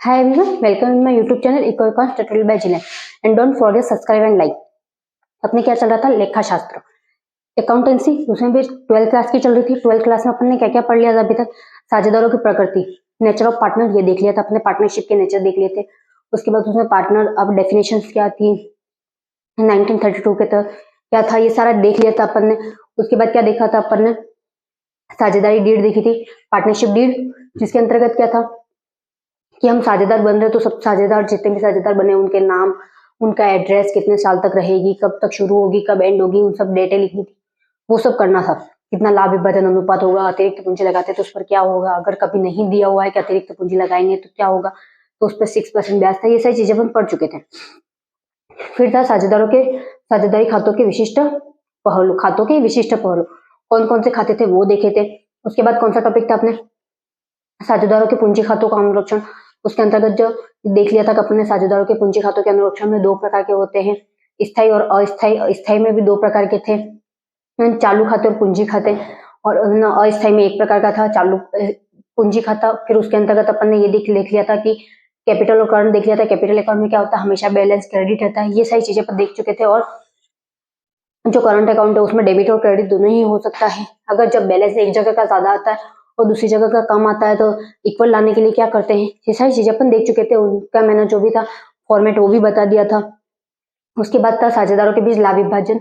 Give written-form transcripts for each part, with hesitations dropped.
Hi everyone, welcome in my YouTube channel Ecoecons Tutorial by Jilan and don't forget subscribe and like। अपने क्या चल रहा था, लेखा शास्त्र अकाउंटेंसी, उसमें भी 12th क्लास की चल रही थी। 12th क्लास में अपन ने क्या क्या पढ़ लिया था अभी तक? साझेदारों की प्रकृति, नेचर ऑफ पार्टनर ये देख लिया था अपने, पार्टनरशिप के नेचर देख लिए थे। उसके बाद उसमें पार्टनर अब डेफिनेशंस क्या थी 1932 के तहत क्या था, ये सारा देख लिया था अपन ने। उसके बाद क्या देखा था अपन ने? साझेदारी डीड देखी थी, पार्टनरशिप डीड, जिसके अंतर्गत क्या था कि हम साझेदार बन रहे तो सब साझेदार, जितने भी साझेदार बने उनके नाम, उनका एड्रेस, कितने साल तक रहेगी, कब तक शुरू होगी, कब एंड होगी, उन सब डेटे लिखनी थी। वो सब करना था। कितना लाभ विभाजन अनुपात होगा, अतिरिक्त पूंजी लगाते तो उस पर क्या होगा, अगर कभी नहीं दिया हुआ है कि अतिरिक्त पूंजी लगाएंगे तो क्या होगा, तो उस पर 6% ब्याज था। ये सारी चीजें हम पढ़ चुके थे। फिर था साझेदारी खातों के विशिष्ट पहलू, कौन कौन से खाते थे वो देखे थे। उसके बाद कौन सा टॉपिक था अपने? साझेदारों के पूंजी खातों का अनुरक्षण। उसके अंतर्गत जो देख लिया था कि अपने साझेदारों के पूंजी खातों के अनुरक्षण में दो प्रकार के होते हैं, स्थायी और अस्थायी। स्थायी में भी दो प्रकार के थे, चालू खाते और पूंजी खाते, और अस्थायी में एक प्रकार का था चालू पूंजी खाता। फिर उसके अंतर्गत अपन ने ये देख लिया था कि कैपिटल और करंट देख लिया था। कैपिटल अकाउंट में क्या होता है, हमेशा बैलेंस क्रेडिट रहता है। ये सारी चीजें अपन देख चुके थे। और जो करंट अकाउंट है उसमें डेबिट और क्रेडिट दोनों ही हो सकता है। अगर जब बैलेंस एक जगह का ज्यादा आता है और दूसरी जगह का कम आता है तो इक्वल लाने के लिए क्या करते हैं, ये सारी चीजें अपन देख चुके थे। उनका मैंने जो भी था फॉर्मेट वो भी बता दिया था। उसके बाद था साझेदारों के बीच लाभ विभाजन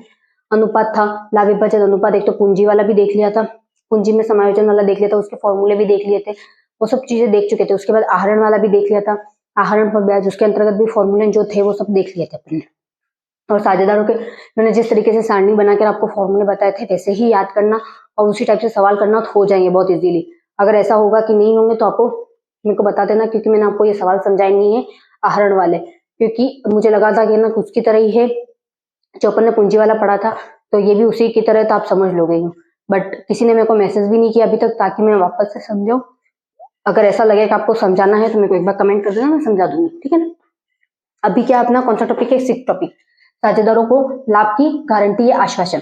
अनुपात था। लाभ विभाजन अनुपात एक तो पूंजी वाला भी देख लिया था, पूंजी में समायोजन वाला देख लिया था, उसके फॉर्मूले भी देख लिए थे, वो सब चीजें देख चुके थे। उसके बाद आहरण वाला भी देख लिया था, आहरण पर ब्याज, उसके अंतर्गत भी फॉर्मूले जो थे वो सब देख लिए थे अपन ने। और साझेदारों के मैंने जिस तरीके से सारणी बनाकर आपको फॉर्मूले बताए थे वैसे ही याद करना और उसी टाइप से सवाल करना तो हो जाएंगे बहुत इजीली। अगर ऐसा होगा कि नहीं होंगे तो आपको मेरे को बता देना, क्योंकि मैंने आपको ये सवाल समझाए नहीं है आहरण वाले, क्योंकि मुझे लगा था कि ना कुछ की तरह ही है जो अपन ने पूंजी वाला पढ़ा था, तो ये भी उसी की तरह तो आप समझ लोगे। बट किसी ने मेरे को मैसेज भी नहीं किया अभी तक ताकि मैं वापस से समझाऊं। अगर ऐसा लगे कि आपको समझाना है तो मेरे को एक बार कमेंट कर देना, मैं समझा दूंगी, ठीक है ना। अभी क्या अपना कौन सा टॉपिक है? 6th टॉपिक, साझेदारों को लाभ की गारंटी या आश्वासन।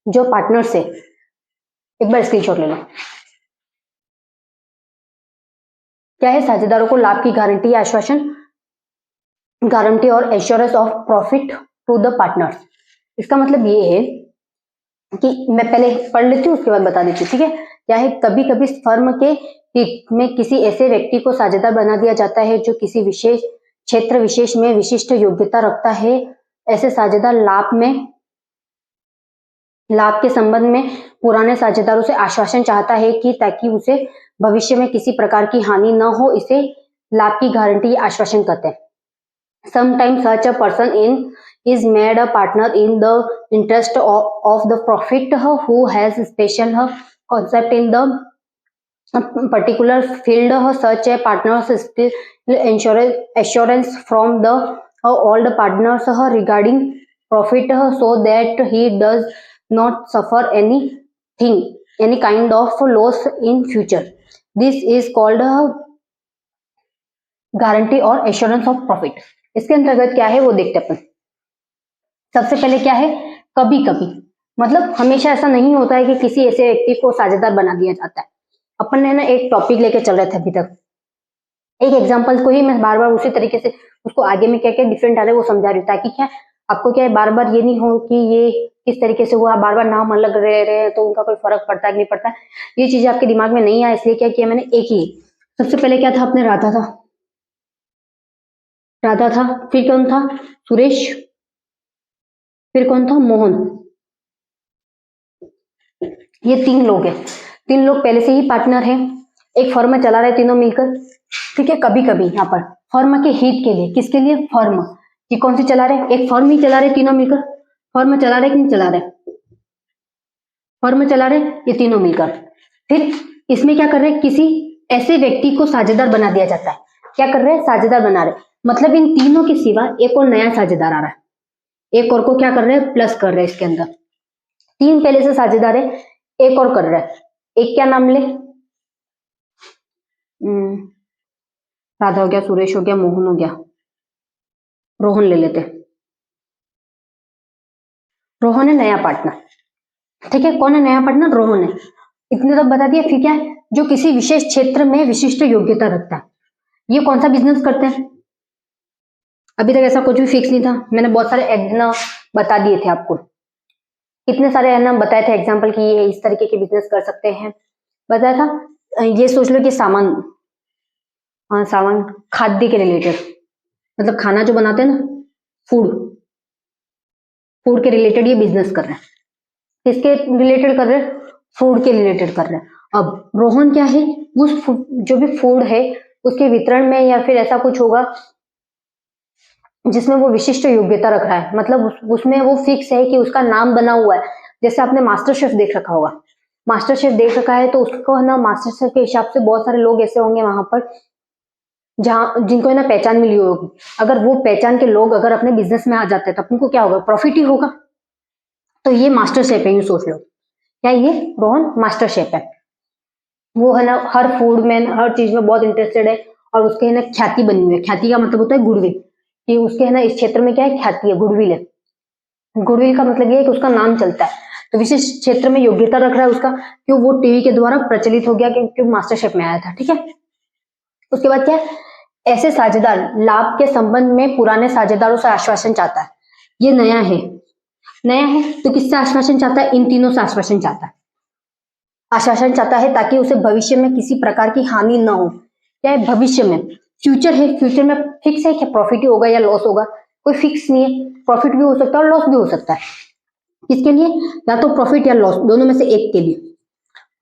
जो पार्टनर से, एक बार स्क्रीनशॉट ले लो, क्या है? साझेदारों को लाभ की गारंटी या आश्वासन, गारंटी और assurance of profit to the partners. इसका मतलब ये है कि मैं पहले पढ़ लेती हूँ उसके बाद बता देती हूँ, ठीक है। क्या है, कभी कभी फर्म के हित में किसी ऐसे व्यक्ति को साझेदार बना दिया जाता है जो किसी विशेष क्षेत्र विशेष में विशिष्ट योग्यता रखता है। ऐसे साझेदार लाभ के संबंध में पुराने साझेदारों से आश्वासन चाहता है कि ताकि उसे भविष्य में किसी प्रकार की हानि न हो, इसे लाभ की गारंटी या आश्वासन कहते हैं। Sometimes such a person is made a partner in the interest of the profit who has special concept in the particular field. Such a partners still assurance from the all the partners regarding profit so that he does not suffer any kind of loss in future. This is called guarantee और assurance of profit. इसके अंतर्गत क्या है वो देखते अपन। सबसे पहले क्या है, कभी कभी मतलब हमेशा ऐसा नहीं होता है कि किसी ऐसे व्यक्ति को साझेदार बना दिया जाता है। अपन ने ना एक टॉपिक लेके चल रहे थे अभी तक, एक एग्जांपल को ही मैं बार बार उसी तरीके से उसको आगे में क्या क्या डिफरेंट आ रहा है वो समझा रही हूँ, ताकि क्या आपको क्या है बार बार ये नहीं हो कि ये किस तरीके से हुआ, बार बार नाम अलग रह रहे हैं तो उनका कोई फर्क पड़ता है कि नहीं पड़ता। ये चीजें आपके दिमाग में नहीं आए, इसलिए क्या किया मैंने, एक ही। सबसे पहले क्या था अपने, राधा था, फिर कौन था, सुरेश, फिर कौन था, मोहन। ये 3 लोग हैं। 3 लोग पहले से ही पार्टनर हैं, एक फर्म में चला रहे तीनों मिलकर, ठीक है। कभी कभी यहाँ पर फर्म के हित के लिए, किसके लिए, फर्म की कौन सी चला रहे, एक फर्म ही चला रहे तीनों मिलकर। फर्म चला रहे कि नहीं चला रहे, फर्म चला रहे ये तीनों मिलकर। फिर इसमें क्या कर रहे, किसी ऐसे व्यक्ति को साझेदार बना दिया जाता है। क्या कर रहे हैं, साझेदार बना रहे, मतलब इन तीनों के सिवा एक और नया साझेदार आ रहा है, एक और को क्या कर रहे हैं, प्लस कर रहे हैं। इसके अंदर 3 पहले से साझेदार है, एक और कर रहा है। एक क्या नाम ले, राधा हो गया, सुरेश हो गया, मोहन हो गया, रोहन ले लेते। रोहन है नया पार्टनर, ठीक है। कौन है नया पार्टनर, रोहन है। इतने तक बता दिया। फिर क्या है, जो किसी विशेष क्षेत्र में विशिष्ट योग्यता रखता है। ये कौन सा बिजनेस करते हैं? अभी तक ऐसा कुछ भी फिक्स नहीं था, मैंने बहुत सारे ना बता दिए थे आपको, कितने सारे है ना बताए थे एग्जाम्पल कि ये इस तरीके के बिजनेस कर सकते हैं, बताया था। ये सोच लो कि सामान, सामान खाद्य के रिलेटेड, मतलब खाना जो बनाते हैं ना, फूड, फूड के रिलेटेड ये बिजनेस कर रहे हैं। किसके रिलेटेड कर रहे हैं? फूड के रिलेटेड कर रहे हैं। अब रोहन क्या है, उस जो भी फूड है उसके वितरण में या फिर ऐसा कुछ होगा जिसमें वो विशिष्ट योग्यता रख रहा है, मतलब उसमें वो फिक्स है कि उसका नाम बना हुआ है। जैसे आपने मास्टर शेफ देख रखा होगा, मास्टर शेफ देख रखा है तो उसको है ना मास्टर शेफ के हिसाब से बहुत सारे लोग ऐसे होंगे वहां पर जहां जिनको है ना पहचान मिली होगी। अगर वो पहचान के लोग अगर अपने बिजनेस में आ जाते हैं तो उनको क्या होगा? प्रॉफिट ही होगा। तो ये मास्टर शेफ है, ये सोच लो। क्या ये रोहन मास्टर शेफ है? वो है ना हर फूड में हर चीज में बहुत इंटरेस्टेड है और उसके है ना ख्याति बनी हुई है। ख्याति का मतलब होता है गुडविल, कि उसके है ना इस क्षेत्र में क्या है? ख्याति है, गुडविल है। गुडविल का मतलब ये है कि उसका नाम चलता है, तो विशेष क्षेत्र में योग्यता रख रहा है उसका, क्यों? वो टीवी के द्वारा प्रचलित हो गया, क्योंकि मास्टर शेफ में आया था। ठीक है, उसके बाद क्या है? ऐसे साझेदार लाभ के संबंध में पुराने साझेदारों से आश्वासन चाहता है। ये नया है, नया है तो किससे आश्वासन चाहता है? इन तीनों से आश्वासन चाहता है। आश्वासन चाहता है ताकि उसे भविष्य में किसी प्रकार की हानि न हो। क्या है? भविष्य में, फ्यूचर है, फ्यूचर में फिक्स है क्या प्रॉफिट ही होगा या लॉस होगा? कोई फिक्स नहीं है, प्रॉफिट भी हो सकता है और लॉस भी हो सकता है। किसके लिए? या तो प्रॉफिट या लॉस, दोनों में से एक के लिए,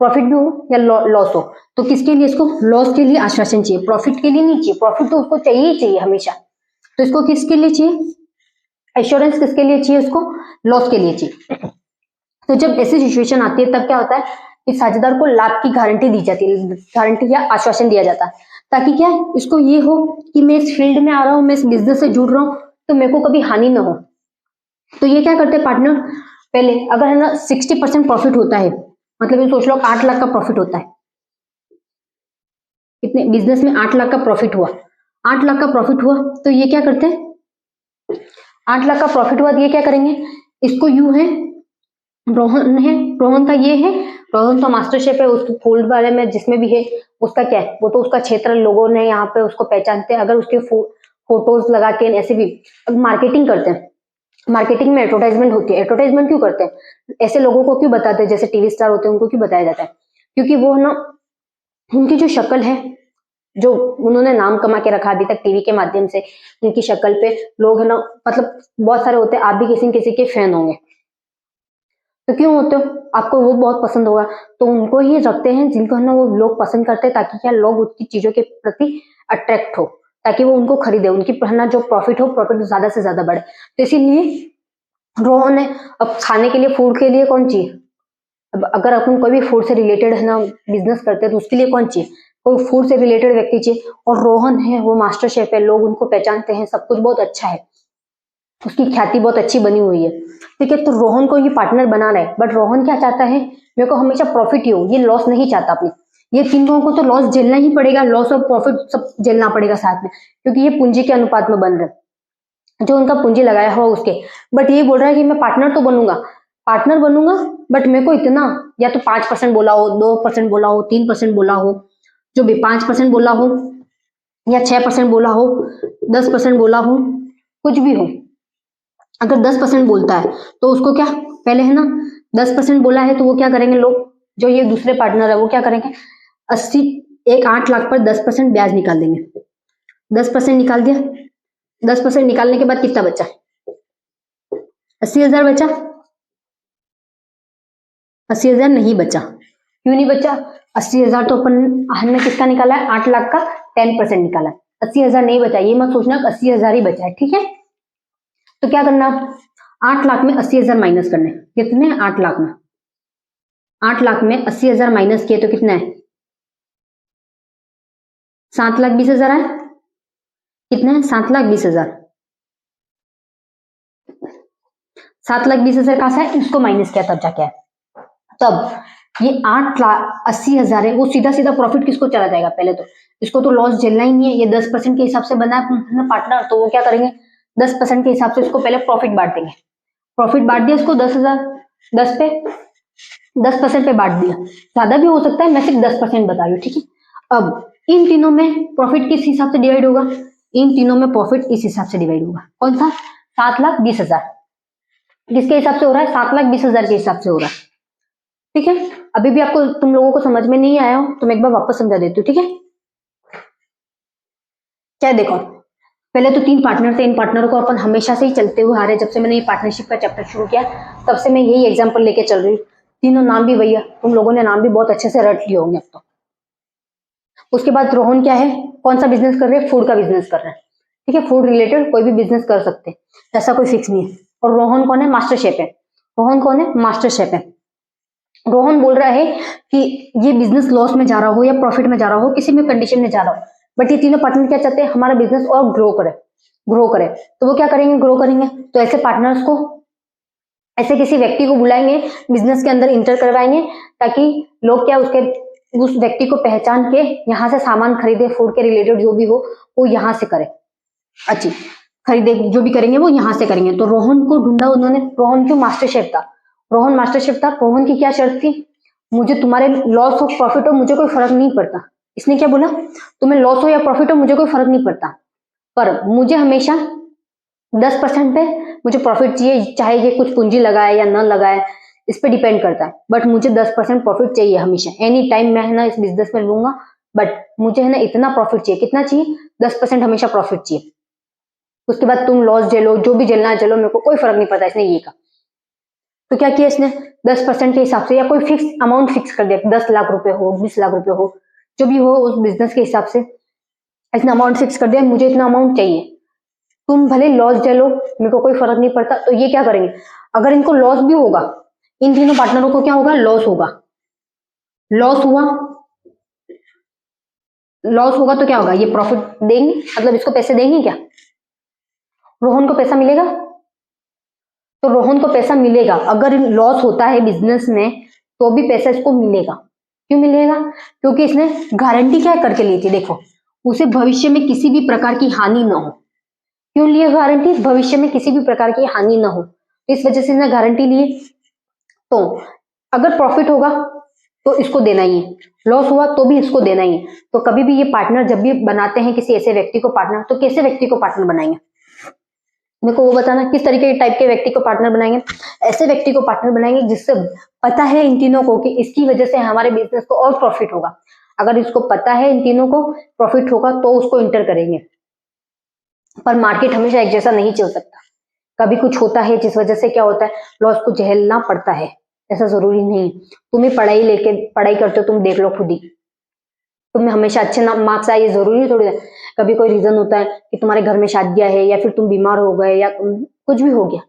प्रॉफिट भी हो या लॉस हो। तो किसके लिए? इसको लॉस के लिए आश्वासन चाहिए, प्रॉफिट के लिए नहीं चाहिए। प्रॉफिट तो उसको चाहिए ही चाहिए हमेशा, तो इसको किसके लिए चाहिए? एश्योरेंस किसके लिए चाहिए? उसको लॉस के लिए चाहिए। तो जब ऐसी सिचुएशन आती है तब क्या होता है कि साझेदार को लाभ की गारंटी दी जाती है, गारंटी या आश्वासन दिया जाता है, ताकि क्या है इसको ये हो कि मैं इस फील्ड में आ रहा हूं, मैं इस बिजनेस से जुड़ रहा हूं, तो मेरे को कभी हानि ना हो। तो ये क्या करते हैं पार्टनर? पहले अगर है ना 60% प्रॉफिट होता है, मतलब ये सोच लो 8 लाख का प्रॉफिट होता है, कितने बिजनेस में 8 लाख का प्रॉफिट हुआ, 8 लाख का प्रॉफिट हुआ, तो ये क्या करते हैं? 8 लाख का प्रॉफिट हुआ तो ये क्या करेंगे? इसको यूं है, रोहन है, रोहन का ये है, रोहन तो मास्टर शेफ है, उसके फूड वाले में जिसमें भी है उसका क्या है, वो तो उसका क्षेत्र, लोगों ने यहाँ पे उसको पहचानते हैं। अगर उसके फोटोज लगा के ऐसे भी मार्केटिंग करते हैं, मार्केटिंग में एडवर्टाइजमेंट होती है। एडवर्टाइजमेंट क्यों करते हैं? ऐसे लोगों को क्यों बताते हैं? जैसे टीवी स्टार होते हैं उनको क्यों बताया जाता है? क्योंकि वो ना उनकी जो शक्ल है, जो उन्होंने नाम कमा के रखा अभी तक टीवी के माध्यम से, उनकी शक्ल पे लोग है ना, मतलब बहुत सारे होते हैं, आप भी किसी न किसी के फैन होंगे, तो क्यों होते हो? आपको वो बहुत पसंद होगा, तो उनको ही रखते हैं जिनको है ना वो लोग पसंद करते हैं, ताकि क्या लोग उसकी चीजों के प्रति अट्रैक्ट हो, ताकि वो उनको खरीदे, उनकी है ना जो प्रॉफिट हो, प्रॉफिट ज्यादा से ज्यादा बढ़े। तो इसीलिए रोहन है। अब खाने के लिए, फूड के लिए कौन चाहिए? अब अगर अपन कोई भी फूड से रिलेटेड है ना बिजनेस करते हैं तो उसके लिए कौन चाहिए? कोई फूड से रिलेटेड व्यक्ति चाहिए। और रोहन है वो मास्टर शेफ है, लोग उनको पहचानते हैं, सब कुछ बहुत अच्छा है, उसकी ख्याति बहुत अच्छी बनी हुई है। ठीक है, तो रोहन को ये पार्टनर बना रहा है, बट रोहन क्या चाहता है? मेरे को हमेशा प्रॉफिट ही हो, ये लॉस नहीं चाहता अपनी। ये तीन लोगों को तो लॉस झेलना ही पड़ेगा, लॉस और प्रॉफिट सब झेलना पड़ेगा साथ में, क्योंकि ये पूंजी के अनुपात में बन रहे हैं, जो उनका पूंजी लगाया हुआ उसके। बट ये बोल रहा है कि मैं पार्टनर तो बनूंगा, पार्टनर बनूंगा, बट मेरे को इतना, या तो 5% बोला हो, 2% बोला हो, 3% बोला हो, जो भी 5% बोला हो या 6% बोला हो, 10% बोला हो, कुछ भी हो। अगर 10% बोलता है तो उसको क्या, पहले है ना 10% बोला है तो वो क्या करेंगे लोग, जो ये दूसरे पार्टनर है वो क्या करेंगे, 80, एक 8 लाख पर 10% ब्याज निकाल देंगे। 10% निकाल दिया, 10% निकालने के बाद कितना बचा? 80,000 बचा? 80,000 नहीं बचा। क्यों नहीं बचा? 80,000 तो अपन हमने किसका निकाला है? 8 लाख का 10% निकाला है। 80,000 नहीं बचा, ये मत सोचना 80,000 ही बचा है। ठीक है, तो क्या करना? 8 लाख में 80,000 माइनस करने, कितने? 8 लाख में 8 लाख में 80,000 माइनस किए तो कितना है? 7,20,000 है। कितना है? 7,20,000। 7,20,000 कहां से है? इसको माइनस किया तब जाके है। तब ये 8,80,000 है, वो सीधा सीधा प्रॉफिट किसको चला जाएगा? पहले तो इसको तो लॉस झेलना ही नहीं है, ये 10% के हिसाब से बना है पार्टनर, तो वो क्या करेंगे? 10% के हिसाब से इसको पहले प्रॉफिट बांट देंगे। प्रॉफिट बांट दिया इसको 10,000, 10 पे 10% पे बांट दिया, ज्यादा भी हो सकता है, मैं सिर्फ 10% बता रही हूँ। ठीक है, अब इन तीनों में प्रॉफिट किस हिसाब से डिवाइड होगा? इन तीनों में प्रॉफिट इस हिसाब से डिवाइड होगा। कौन सा? 7,20,000। किसके हिसाब से हो रहा है? 7,20,000 के हिसाब से हो रहा है। ठीक है, अभी भी आपको तुम लोगों को समझ में नहीं आया हो तो मैं एक बार वापस समझा देती हूँ। ठीक है, क्या देखो, पहले तो 3 पार्टनर थे, इन पार्टनरों को अपन हमेशा से ही चलते हुए आ रहे। जब से मैंने ये पार्टनरशिप का चैप्टर शुरू किया तब से मैं यही एग्जांपल लेके चल रही हूँ। तीनों नाम भी भैया तुम लोगों ने नाम भी बहुत अच्छे से रट लिए होंगे अब तो। उसके बाद रोहन क्या है, कौन सा बिजनेस कर रहे हैं? फूड का बिजनेस कर रहे हैं। ठीक है, फूड रिलेटेड कोई भी बिजनेस कर सकते हैं, ऐसा कोई फिक्स नहीं है। और रोहन कौन है? मास्टर शेफ है। रोहन कौन है? मास्टर शेफ है। रोहन बोल रहा है कि ये बिजनेस लॉस में जा रहा हो या प्रॉफिट में जा रहा हो, किसी भी कंडीशन में जा रहा हो, बट ये तीनों पार्टनर क्या चाहते हैं? हमारा बिजनेस और ग्रो करे, ग्रो करे। तो वो क्या करेंगे? ग्रो करेंगे। तो ऐसे पार्टनर्स को, ऐसे किसी व्यक्ति को बुलाएंगे, बिजनेस के अंदर इंटर करवाएंगे, ताकि लोग क्या उसके उस व्यक्ति को पहचान के यहाँ से सामान खरीदे, फूड के रिलेटेड जो भी हो वो यहाँ से करे, अच्छी खरीदे, जो भी करेंगे वो यहाँ से करेंगे। तो रोहन को ढूंढा उन्होंने। रोहन क्यों? मास्टर शेफ था। रोहन मास्टर शेफ था। रोहन की क्या शर्त थी? मुझे तुम्हारे लॉस हो प्रॉफिट हो मुझे कोई फर्क नहीं पड़ता। इसने क्या बोला? तुम्हें लॉस हो या प्रॉफिट हो मुझे कोई फर्क नहीं पड़ता, पर मुझे हमेशा 10% पे मुझे प्रॉफिट चाहिए, चाहे ये कुछ पूंजी लगाए या न लगाए, इस पे डिपेंड करता है, बट मुझे 10% प्रॉफिट चाहिए हमेशा। एनी टाइम मैं है ना इस बिजनेस में लूंगा, बट मुझे है ना इतना प्रॉफिट चाहिए। कितना चाहिए? 10% हमेशा प्रॉफिट चाहिए। उसके बाद तुम लॉस झेलो, जो भी झेलना है झेलो, मेरे को कोई फर्क नहीं पड़ता। इसने ये कहा। तो क्या किया इसने? 10% के हिसाब से या कोई फिक्स अमाउंट फिक्स कर दिया, 10 लाख रुपए हो, 20 लाख रुपए हो, जो भी हो उस बिजनेस के हिसाब से इसने अमाउंट फिक्स कर दिया, मुझे इतना अमाउंट चाहिए, तुम भले लॉस झेलो, मेरे को कोई फर्क नहीं पड़ता। तो ये क्या करेंगे? अगर इनको लॉस भी होगा, इन तीनों पार्टनरों को क्या होगा? लॉस होगा। लॉस हुआ, लॉस होगा तो क्या होगा? ये प्रॉफिट देंगे, मतलब इसको पैसे देंगे क्या? रोहन को पैसा मिलेगा? तो रोहन को पैसा मिलेगा। अगर लॉस होता है बिजनेस में तो भी पैसा इसको मिलेगा। क्यों मिलेगा? क्योंकि इसने गारंटी क्या करके ली थी, देखो, उसे भविष्य में किसी भी प्रकार की हानि ना हो। क्यों लिए गारंटी? भविष्य में किसी भी प्रकार की हानि ना हो, इस वजह से इसने गारंटी लिए। तो अगर प्रॉफिट होगा तो इसको देना ही है, लॉस हुआ तो भी इसको देना ही है। तो कभी भी ये पार्टनर जब भी बनाते हैं किसी ऐसे व्यक्ति को पार्टनर, तो कैसे व्यक्ति को पार्टनर बनाएंगे? मेरे को वो बताना, किस तरीके के टाइप के व्यक्ति को पार्टनर बनाएंगे? ऐसे व्यक्ति को पार्टनर बनाएंगे जिससे पता है इन तीनों को कि इसकी वजह से हमारे बिजनेस को और प्रॉफिट होगा। अगर इसको पता है इन तीनों को प्रॉफिट होगा तो उसको इंटर करेंगे। पर मार्केट हमेशा एक जैसा नहीं चल सकता, कभी कुछ होता है जिस वजह से क्या होता है, लॉस को झेलना पड़ता है। ऐसा जरूरी नहीं। तुम्हें पढ़ाई करते हो, तुम देख लो खुद ही, तुम्हें हमेशा अच्छे मार्क्स आए ये जरूरी थोड़ी है। कभी कोई रीजन होता है कि तुम्हारे घर में शादियां है या फिर तुम बीमार हो गए या कुछ भी हो गया,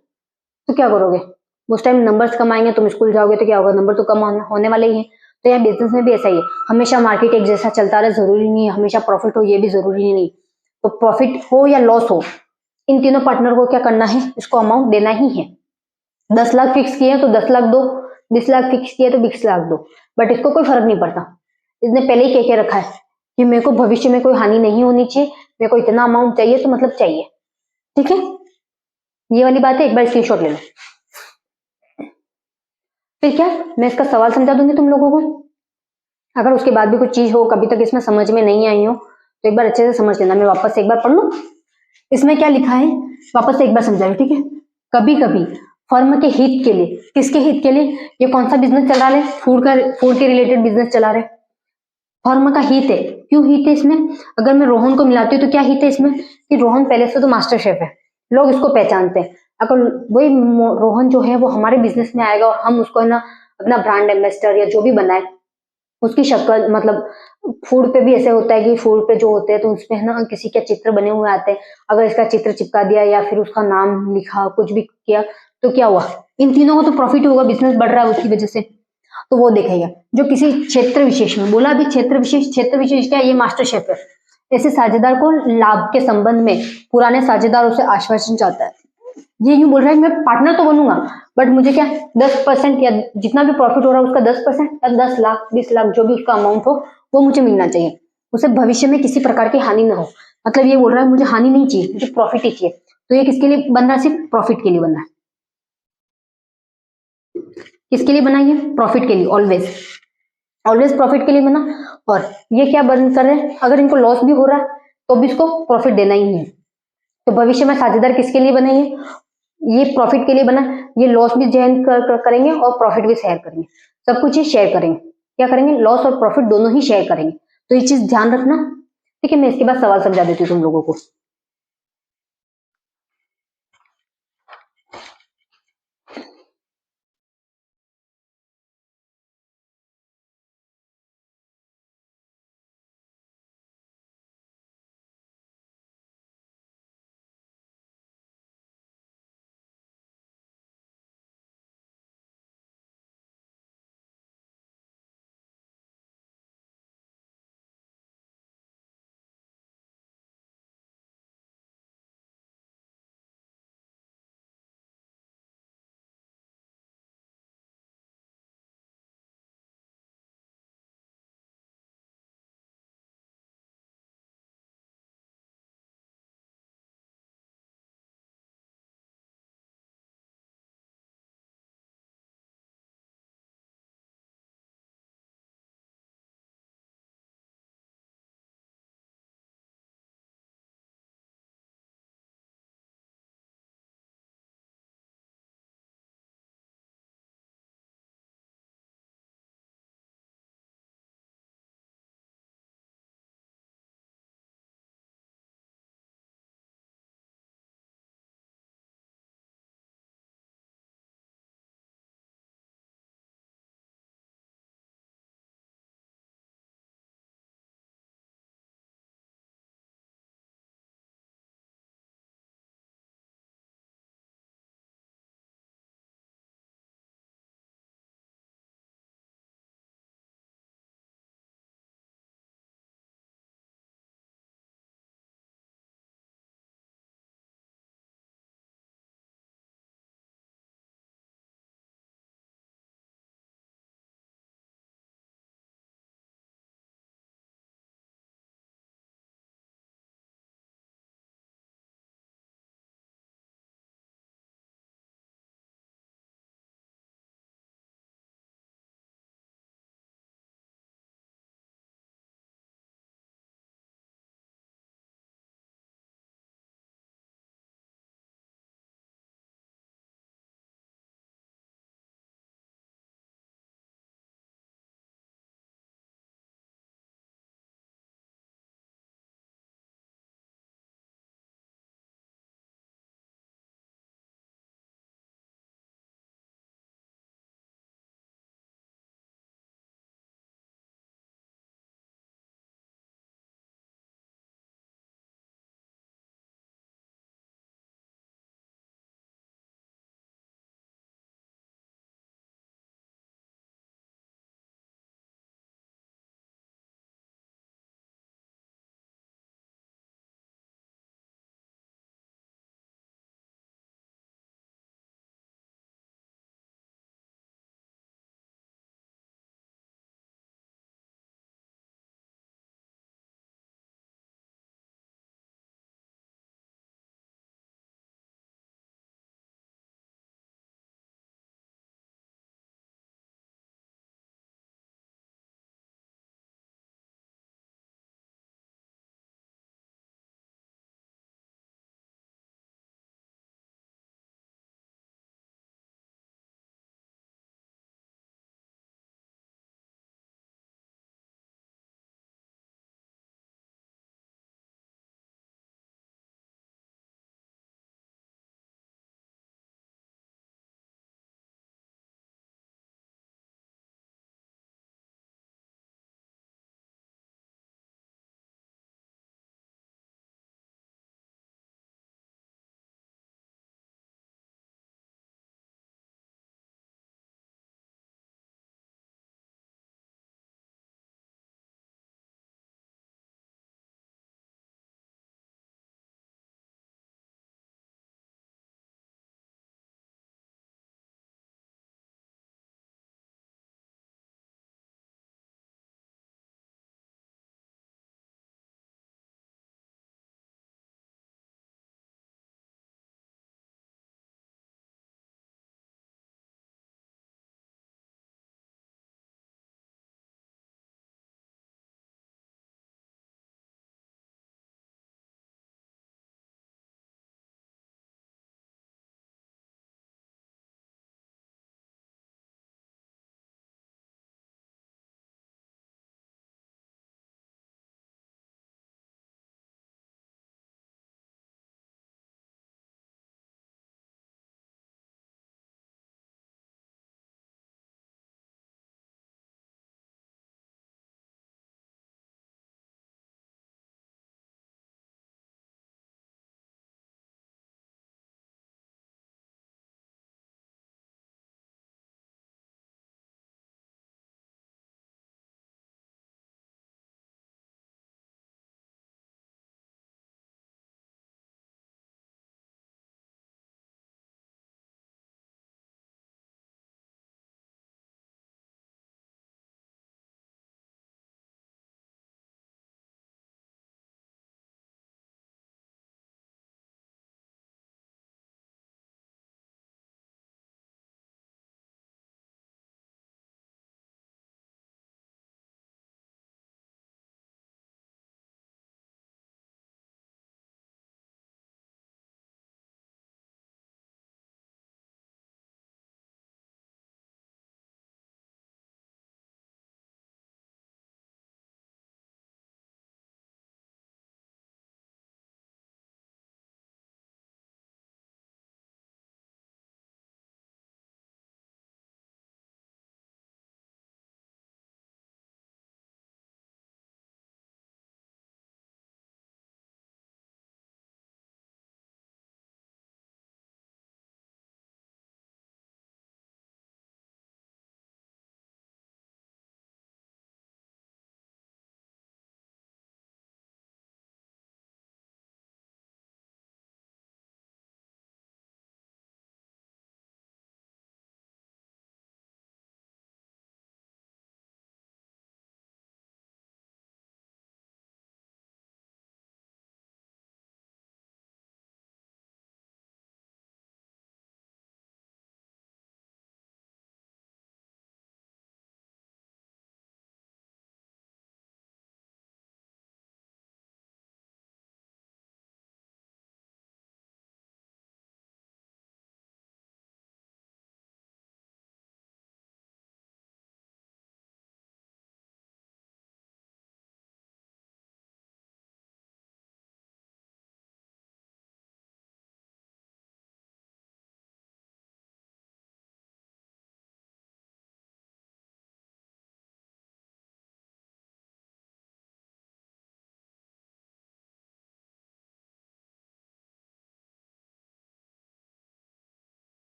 तो क्या करोगे? उस टाइम नंबर्स कम आएंगे, तुम स्कूल जाओगे तो क्या होगा? नंबर तो कम होने वाले ही है। तो यहाँ बिजनेस में भी ऐसा ही है, हमेशा मार्केट एक जैसा चलता रहे जरूरी नहीं है, हमेशा प्रॉफिट हो ये भी जरूरी नहीं। तो प्रॉफिट हो या लॉस हो, इन तीनों पार्टनर को क्या करना है? इसको अमाउंट देना ही है। 10 लाख फिक्स किए तो 10 लाख दो, 20 लाख फिक्स किए तो 20 लाख दो, बट इसको कोई फर्क नहीं पड़ता। इसने पहले ही कह के रखा है कि मेरे को भविष्य में कोई हानि नहीं होनी चाहिए, मेरे को इतना अमाउंट चाहिए तो मतलब चाहिए। ठीक है, ये वाली बात है, एक बार स्क्रीनशॉट ले लो। फिर क्या, मैं इसका सवाल समझा दूंगी तुम लोगों को। अगर उसके बाद भी कुछ चीज हो, कभी तक इसमें समझ में नहीं आई हो, तो एक बार अच्छे से समझ लेना। मैं वापस से एक बार पढ़ लूं, इसमें क्या लिखा है वापस से एक बार समझाइए। ठीक है, कभी कभी फर्म के हित के लिए, किसके हित के लिए? ये कौन सा बिजनेस चला रहे? फूड के रिलेटेड बिजनेस चला रहे। फर्म का हित है। क्यों हित है इसमें? अगर मैं रोहन को मिलाती हूँ तो क्या हित है इसमें कि रोहन पहले से तो मास्टर शेफ है, लोग इसको पहचानते हैं। अगर वही रोहन जो है वो हमारे बिजनेस में आएगा और हम उसको है ना अपना ब्रांड एम्बेसडर या जो भी बनाए, उसकी शक्ल, मतलब फूड पे भी ऐसे होता है कि फूड पे जो होते हैं तो उसपे है ना किसी के चित्र बने हुए आते हैं। अगर इसका चित्र चिपका दिया या फिर उसका नाम लिखा, कुछ भी किया, तो क्या हुआ? इन तीनों को तो प्रॉफिट होगा, बिजनेस बढ़ रहा है उसकी वजह से। तो वो देखेगा जो किसी क्षेत्र विशेष में, बोला अभी क्षेत्र विशेष क्या? ये मास्टर शेफ है। ऐसे साझेदार को लाभ के संबंध में पुराने साझेदारों से आश्वासन चाहता है। ये यूं बोल रहा है मैं पार्टनर तो बनूंगा, बट मुझे क्या 10% या जितना भी प्रॉफिट हो रहा है उसका 10% या 10 लाख 20 लाख जो भी उसका अमाउंट हो वो मुझे मिलना चाहिए। उसे भविष्य में किसी प्रकार की हानि ना हो। मतलब ये बोल रहा है मुझे हानि नहीं चाहिए, मुझे प्रॉफिट ही चाहिए। तो ये किसके लिए बन रहा है? सिर्फ प्रॉफिट के लिए बन रहा है। किसके लिए बनाइए? प्रॉफिट के लिए, ऑलवेज। ऑलवेज प्रॉफिट के लिए बना। और ये क्या बन कर रहे हैं, अगर इनको लॉस भी हो रहा है तो भी इसको प्रॉफिट देना ही है। तो भविष्य में साझेदार किसके लिए बने, ये प्रॉफिट के लिए बना, ये लॉस भी करेंगे और प्रॉफिट भी शेयर करेंगे, सब कुछ ही शेयर करेंगे। क्या करेंगे, लॉस और प्रॉफिट दोनों ही शेयर करेंगे। तो ये चीज ध्यान रखना, ठीक है। मैं इसके बाद सवाल समझा देती हूँ तुम लोगों को।